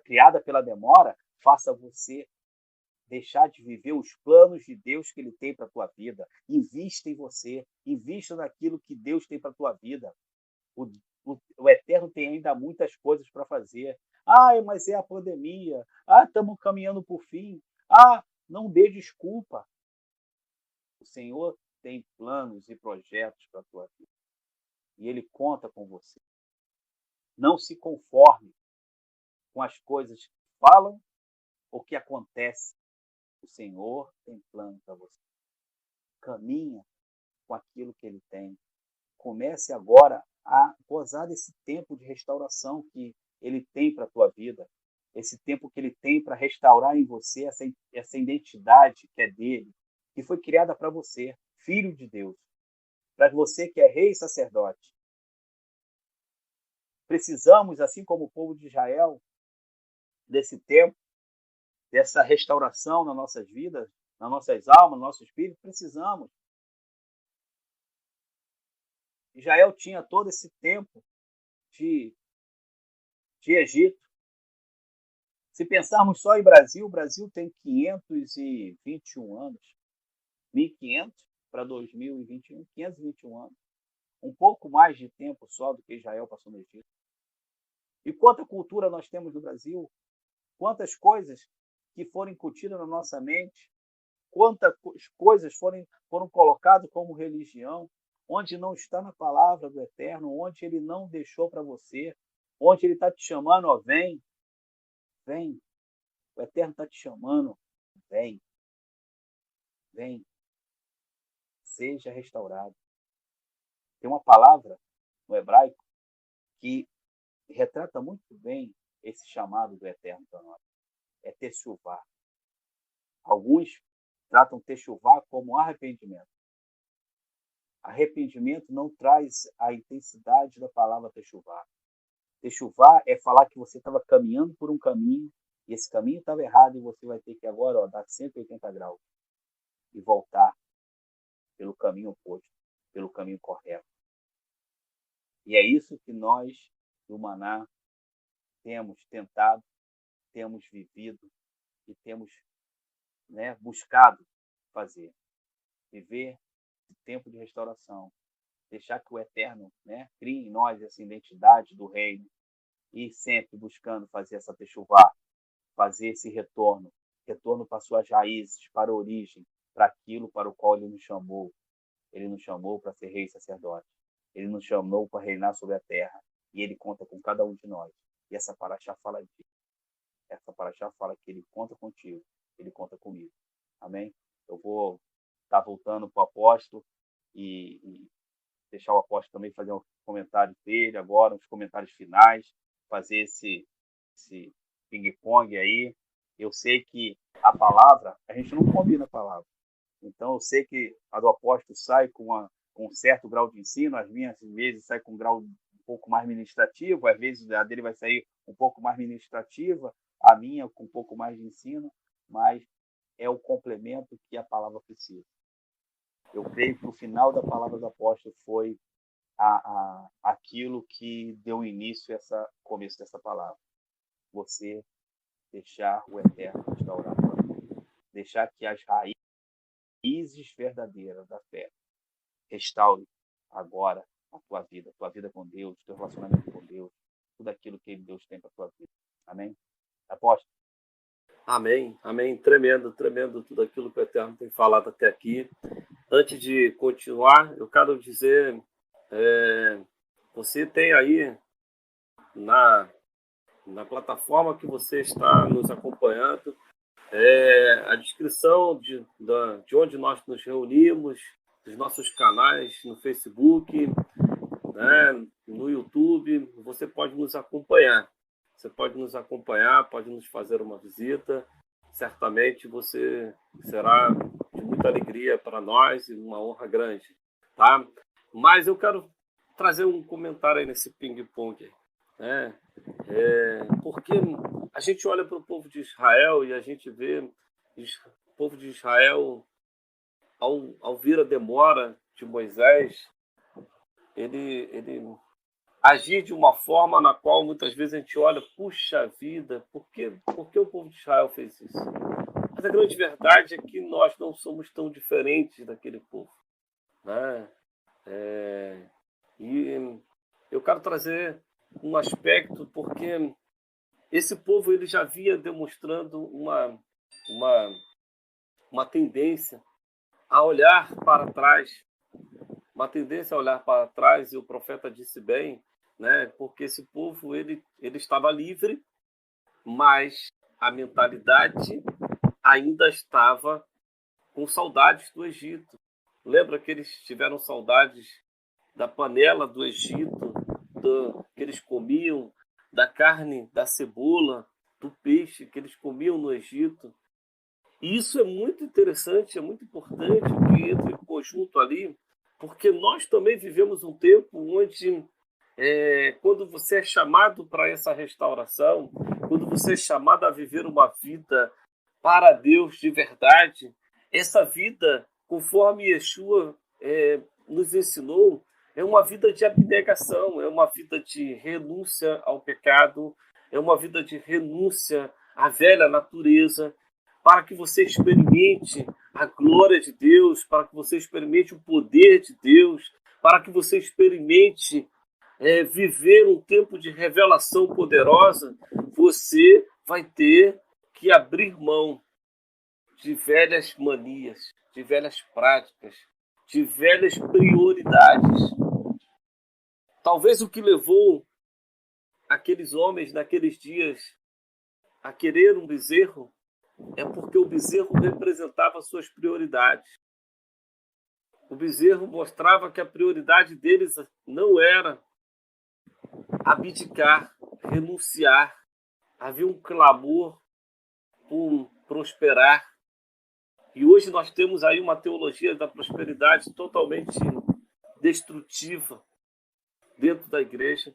criada pela demora, faça você deixar de viver os planos de Deus que Ele tem para a tua vida. Invista em você. Invista naquilo que Deus tem para a tua vida. O Eterno tem ainda muitas coisas para fazer. Mas é a pandemia. Estamos caminhando por fim. Não dê desculpa. O Senhor tem planos e projetos para a tua vida. E Ele conta com você. Não se conforme com as coisas que falam ou que acontecem. O Senhor tem plano para você. Caminha com aquilo que Ele tem. Comece agora a gozar desse tempo de restauração que Ele tem para a tua vida. Esse tempo que Ele tem para restaurar em você essa identidade que é dele, que foi criada para você, filho de Deus. Para você que é rei e sacerdote. Precisamos, assim como o povo de Israel, desse tempo, dessa restauração nas nossas vidas, nas nossas almas, no nosso espírito, precisamos. Israel tinha todo esse tempo de Egito. Se pensarmos só em Brasil, o Brasil tem 521 anos. 1500 para 2021, 521 anos. Um pouco mais de tempo só do que Israel passou no Egito. E quanta cultura nós temos no Brasil, quantas coisas que foram incutidas na nossa mente, quantas coisas foram colocadas como religião, onde não está na palavra do Eterno, onde Ele não deixou para você, onde Ele está te chamando, vem, vem. O Eterno está te chamando, vem, vem. Seja restaurado. Tem uma palavra no hebraico que retrata muito bem esse chamado do Eterno para nós. É techuvá. Alguns tratam techuvá como arrependimento. Arrependimento não traz a intensidade da palavra techuvá. Techuvá é falar que você estava caminhando por um caminho e esse caminho estava errado e você vai ter que agora dar 180 graus e voltar pelo caminho oposto, pelo caminho correto. E é isso que nós, do Maná, temos tentado, temos vivido e temos buscado fazer. Viver tempo de restauração, deixar que o Eterno, né, crie em nós essa identidade do reino e sempre buscando fazer essa techuvá, fazer esse retorno para suas raízes, para a origem, para aquilo para o qual Ele nos chamou. Ele nos chamou para ser rei e sacerdote. Ele nos chamou para reinar sobre a terra. E Ele conta com cada um de nós. E essa paraxá fala disso. Essa paraxá fala que Ele conta contigo. Ele conta comigo. Amém? Eu vou estar voltando para o apóstolo e deixar o apóstolo também fazer um comentário dele agora, uns comentários finais, fazer esse ping-pong aí. Eu sei que a palavra, a gente não combina a palavra. Então, eu sei que a do apóstolo sai com um certo grau de ensino, as minhas, às vezes, sai com um grau um pouco mais ministrativo, às vezes a dele vai sair um pouco mais ministrativa, a minha com um pouco mais de ensino, mas é o complemento que a palavra precisa. Eu creio que o final da palavra do apóstolo foi aquilo que deu início a esse começo dessa palavra. Você deixar o Eterno restaurar a tua vida. Deixar que as raízes verdadeiras da fé restaure agora a tua vida com Deus, teu relacionamento com Deus, tudo aquilo que Deus tem para a tua vida. Amém? Apóstolo? Amém, amém. Tremendo, tremendo tudo aquilo que o Eterno tem falado até aqui. Antes de continuar, eu quero dizer, você tem aí na plataforma que você está nos acompanhando, a descrição de onde nós nos reunimos, dos nossos canais no Facebook, né, no YouTube. Você pode nos acompanhar. Você pode nos acompanhar, pode nos fazer uma visita. Certamente você será de muita alegria para nós e uma honra grande, tá? Mas eu quero trazer um comentário aí nesse ping-pong, né? Porque a gente olha para o povo de Israel e a gente vê o povo de Israel, ao vir a demora de Moisés, ele agir de uma forma na qual muitas vezes a gente olha, puxa vida, por que o povo de Israel fez isso? Mas a grande verdade é que nós não somos tão diferentes daquele povo, né? E eu quero trazer um aspecto, porque esse povo ele já vinha demonstrando uma tendência a olhar para trás, e o profeta disse bem, né? Porque esse povo ele estava livre, mas a mentalidade ainda estava com saudades do Egito. Lembra que eles tiveram saudades da panela do Egito, que eles comiam, da carne, da cebola, do peixe que eles comiam no Egito. E isso é muito interessante, é muito importante que entre em conjunto ali, porque nós também vivemos um tempo onde, quando você é chamado para essa restauração, quando você é chamado a viver uma vida para Deus de verdade, essa vida, conforme Yeshua nos ensinou, é uma vida de abnegação, é uma vida de renúncia ao pecado, é uma vida de renúncia à velha natureza, para que você experimente a glória de Deus, para que você experimente o poder de Deus, para que você experimente viver um tempo de revelação poderosa, você vai ter que abrir mão de velhas manias, de velhas práticas, de velhas prioridades. Talvez o que levou aqueles homens naqueles dias a querer um bezerro é porque o bezerro representava suas prioridades. O bezerro mostrava que a prioridade deles não era abdicar, renunciar. Havia um clamor por prosperar. E hoje nós temos aí uma teologia da prosperidade totalmente destrutiva dentro da igreja,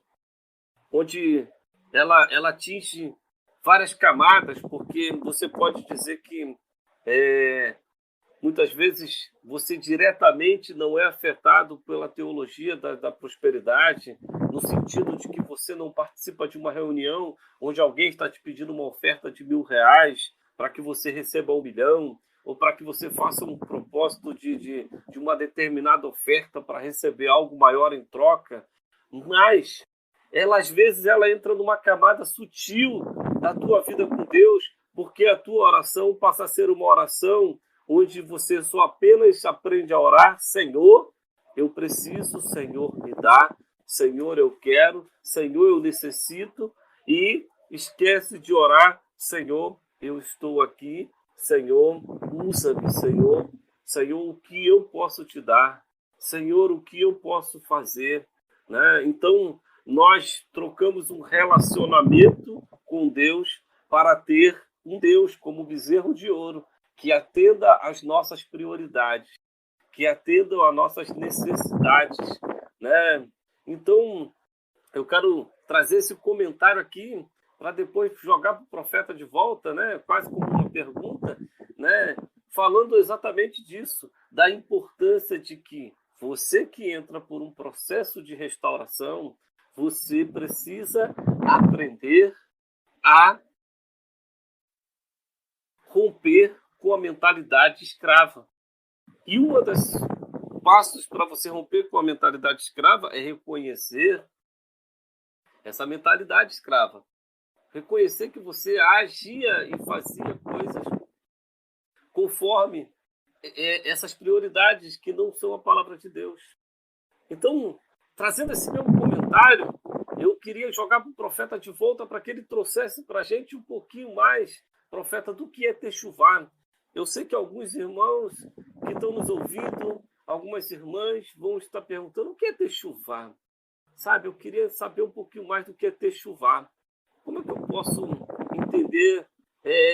onde ela atinge várias camadas, porque você pode dizer que muitas vezes você diretamente não é afetado pela teologia da prosperidade, no sentido de que você não participa de uma reunião onde alguém está te pedindo uma oferta de R$1.000 para que você receba 1 milhão, ou para que você faça um propósito de uma determinada oferta para receber algo maior em troca, mas ela às vezes ela entra numa camada sutil da tua vida com Deus, porque a tua oração passa a ser uma oração onde você só apenas aprende a orar: Senhor, eu preciso, Senhor, me dá, Senhor, eu quero, Senhor, eu necessito, e esquece de orar: Senhor, eu estou aqui, Senhor, usa-me, Senhor, Senhor, o que eu posso te dar? Senhor, o que eu posso fazer? Né? Então, nós trocamos um relacionamento com Deus para ter um Deus como bezerro de ouro, que atenda às nossas prioridades, que atendam às nossas necessidades, né? Então, eu quero trazer esse comentário aqui para depois jogar para o profeta de volta, né? Quase como uma pergunta, né? Falando exatamente disso, da importância de que você que entra por um processo de restauração, você precisa aprender a romper com a mentalidade escrava. E um dos passos para você romper com a mentalidade escrava é reconhecer essa mentalidade escrava. Reconhecer que você agia e fazia coisas conforme essas prioridades que não são a palavra de Deus. Então, trazendo esse mesmo comentário, eu queria jogar para o profeta de volta para que ele trouxesse para a gente um pouquinho mais, profeta, do que é techuvá. Eu sei que alguns irmãos que estão nos ouvindo, algumas irmãs vão estar perguntando: o que é techuvá? Sabe, eu queria saber um pouquinho mais do que é techuvá. Como é que eu posso entender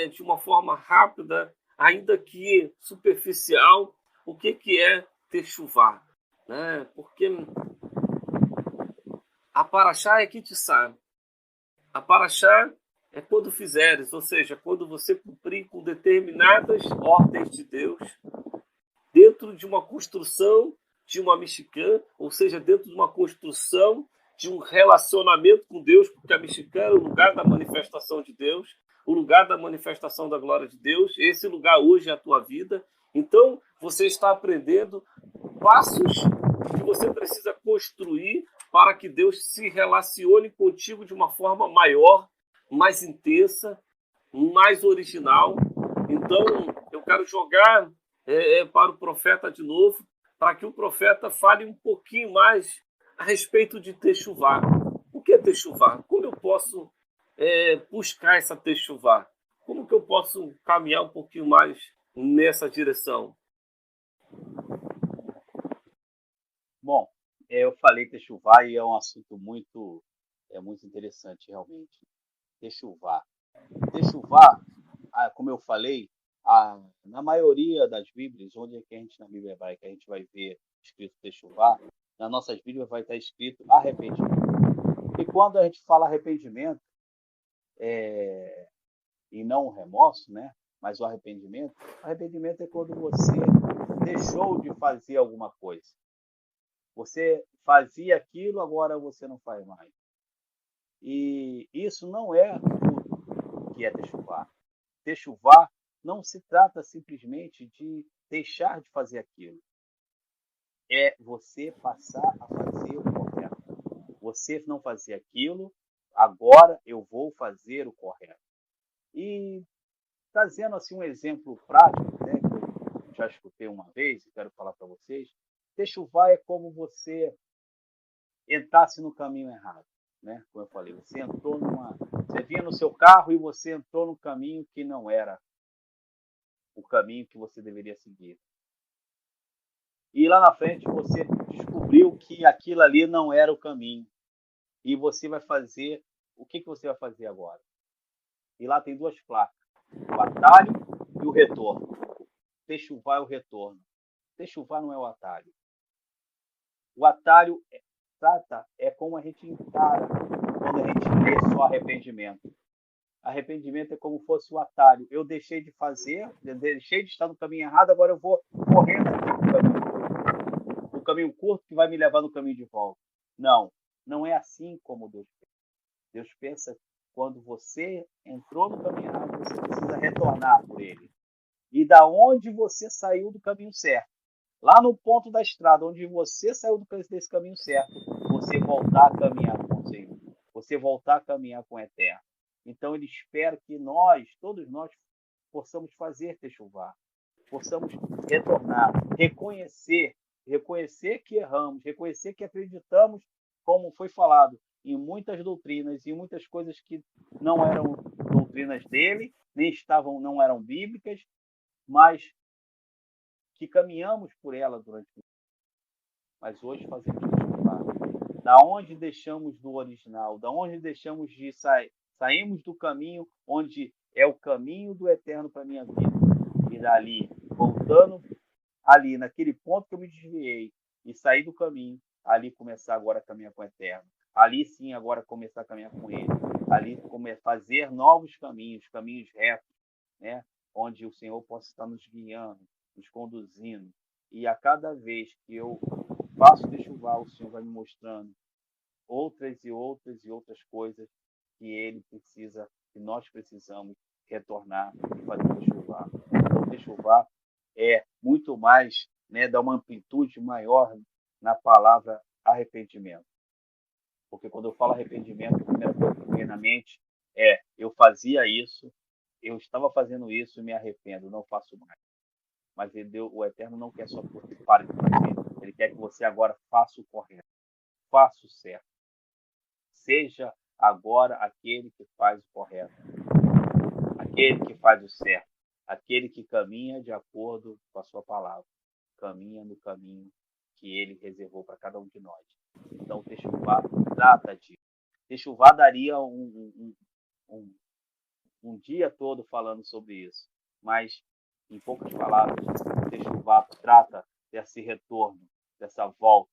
de uma forma rápida, ainda que superficial, o que é techuvá? Né? Porque a paraxá é Kitissá. A paraxá é quando fizeres, ou seja, quando você cumprir com determinadas ordens de Deus, dentro de uma construção de uma mexicã, ou seja, dentro de uma construção de um relacionamento com Deus, porque a mexicã é o lugar da manifestação de Deus, o lugar da manifestação da glória de Deus. Esse lugar hoje é a tua vida. Então, você está aprendendo passos que você precisa construir para que Deus se relacione contigo de uma forma maior, mais intensa, mais original. Então, eu quero jogar para o profeta de novo, para que o profeta fale um pouquinho mais a respeito de techuvá. O que é techuvá? Como eu posso buscar essa techuvá? Como que eu posso caminhar um pouquinho mais nessa direção? Bom, eu falei techuvá e é um assunto muito interessante, realmente. Techuvá. Techuvá, como eu falei, na maioria das Bíblias, onde é que a gente, na Bíblia hebraica, a gente vai ver escrito techuvá, nas nossas Bíblias vai estar escrito arrependimento. E quando a gente fala arrependimento, e não o remorso, né? Mas o arrependimento é quando você deixou de fazer alguma coisa. Você fazia aquilo, agora você não faz mais. E isso não é tudo que é techuvá. Techuvá não se trata simplesmente de deixar de fazer aquilo. É você passar a fazer o correto. Você não fazia aquilo, agora eu vou fazer o correto. E trazendo assim um exemplo prático, né, que eu já escutei uma vez e quero falar para vocês, techuvá é como você entrasse no caminho errado, né? Como eu falei, você vinha no seu carro e você entrou no caminho que não era o caminho que você deveria seguir. E lá na frente você descobriu que aquilo ali não era o caminho. E você vai fazer, o que você vai fazer agora? E lá tem duas placas, o atalho e o retorno. Techuvá é o retorno. Techuvá não é o atalho. O atalho é como a gente encara quando a gente lê só arrependimento. Arrependimento é como fosse o atalho. Eu deixei de fazer, deixei de estar no caminho errado, agora eu vou correndo aqui no caminho curto que vai me levar no caminho de volta. Não é assim como Deus pensa. Deus pensa que quando você entrou no caminho errado, você precisa retornar por ele. e da onde você saiu do caminho certo. Lá no ponto da estrada, onde você saiu desse caminho certo, você voltar a caminhar com o Senhor. Você voltar a caminhar com o Eterno. Então, Ele espera que nós, todos nós, possamos fazer techuvá, possamos retornar, reconhecer que erramos, reconhecer que acreditamos, como foi falado, em muitas doutrinas, em muitas coisas que não eram doutrinas dele, não eram bíblicas, mas que caminhamos por ela durante o tempo. Mas hoje fazemos techuvá. Da onde deixamos do original, da onde deixamos de saímos do caminho onde é o caminho do Eterno para a minha vida. E dali, voltando ali, naquele ponto que eu me desviei e sair do caminho, ali começar agora a caminhar com o Eterno. Ali sim, agora começar a caminhar com Ele. Ali fazer novos caminhos, caminhos retos, né? Onde o Senhor possa estar nos guiando, nos conduzindo. E a cada vez que eu faço techuvá, o Senhor vai me mostrando outras e outras e outras coisas que Ele precisa, que nós precisamos retornar e fazer techuvá. Então, techuvá é muito mais, né, dá uma amplitude maior na palavra arrependimento. Porque quando eu falo arrependimento, a primeira coisa que vem na mente é: eu fazia isso, eu estava fazendo isso e me arrependo, não faço mais. Mas o Eterno não quer só que você pare de fazer, Ele quer que você agora faça o correto, faça o certo. Seja agora aquele que faz o correto, aquele que faz o certo, aquele que caminha de acordo com a sua palavra, caminha no caminho que Ele reservou para cada um de nós. Então, o techuvá trata disso. Techuvá daria um dia todo falando sobre isso, mas, em poucas palavras, o techuvá trata desse retorno, dessa volta,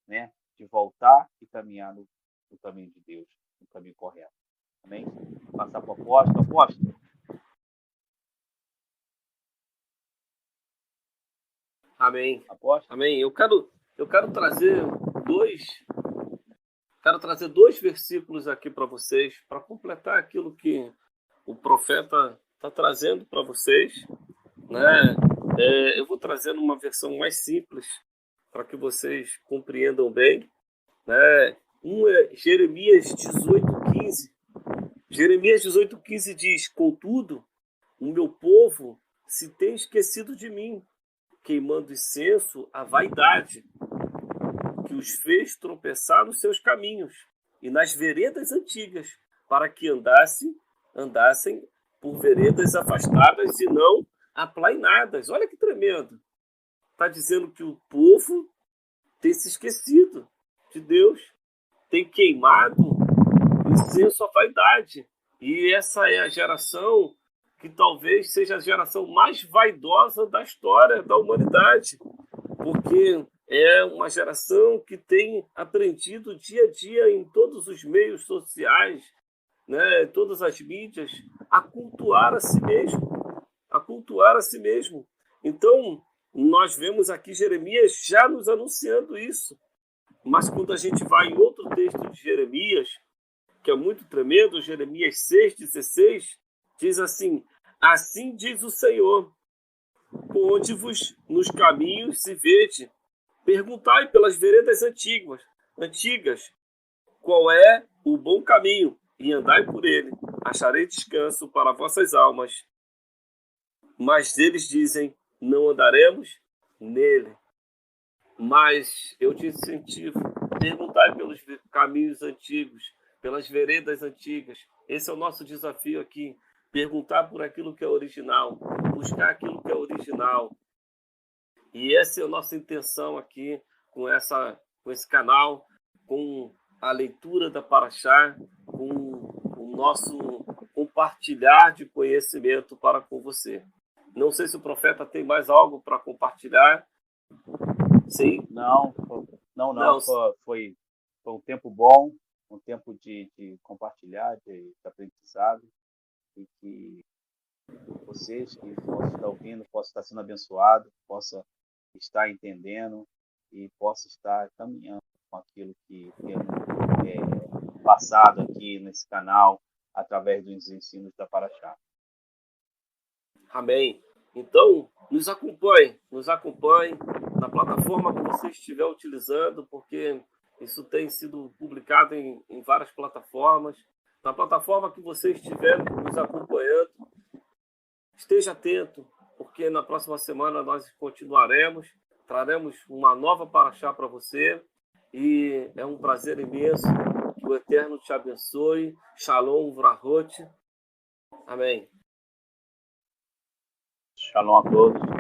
né? De voltar e caminhar no caminho de Deus, no caminho correto. Amém? Passar para o apóstolo. Amém. Apóstolo? Amém. Eu quero trazer dois versículos aqui para vocês, para completar aquilo que o profeta está trazendo para vocês, né? Eu vou trazer uma versão mais simples para que vocês compreendam bem, né? Um é Jeremias 18:15. Jeremias 18:15 diz: contudo, o meu povo se tem esquecido de mim, queimando incenso à vaidade, que os fez tropeçar nos seus caminhos e nas veredas antigas, para que andassem por veredas afastadas e não aplainadas. Olha que tremendo. Está dizendo que o povo tem se esquecido de Deus, tem queimado incenso à vaidade. E essa é a geração que talvez seja a geração mais vaidosa da história da humanidade, porque é uma geração que tem aprendido dia a dia em todos os meios sociais, né, todas as mídias, a cultuar a si mesmo. Então, nós vemos aqui Jeremias já nos anunciando isso. Mas quando a gente vai em outro texto de Jeremias, que é muito tremendo, Jeremias 6,16, diz assim: assim diz o Senhor, ponde-vos nos caminhos se vede, perguntai pelas veredas antigas, qual é o bom caminho, e andai por ele, acharei descanso para vossas almas. Mas eles dizem: não andaremos nele. Mas eu te incentivo, perguntai pelos caminhos antigos, pelas veredas antigas. Esse é o nosso desafio aqui. Perguntar por aquilo que é original, buscar aquilo que é original. E essa é a nossa intenção aqui com esse canal, com a leitura da Paraxá, com o nosso compartilhar de conhecimento para com você. Não sei se o profeta tem mais algo para compartilhar. Sim? Não. Foi um tempo bom, um tempo de compartilhar, de aprendizado, e que vocês que possam estar ouvindo, possam estar sendo abençoados, possam estar entendendo e possam estar caminhando com aquilo que temos passado aqui nesse canal, através dos ensinos da Paraxá. Amém. Então, nos acompanhe na plataforma que você estiver utilizando, porque isso tem sido publicado em várias plataformas. Na plataforma que você estiver nos acompanhando, esteja atento, porque na próxima semana nós continuaremos, traremos uma nova paraxá para você, e é um prazer imenso. Que o Eterno te abençoe. Shalom, Vrahot. Amém. Shalom a todos.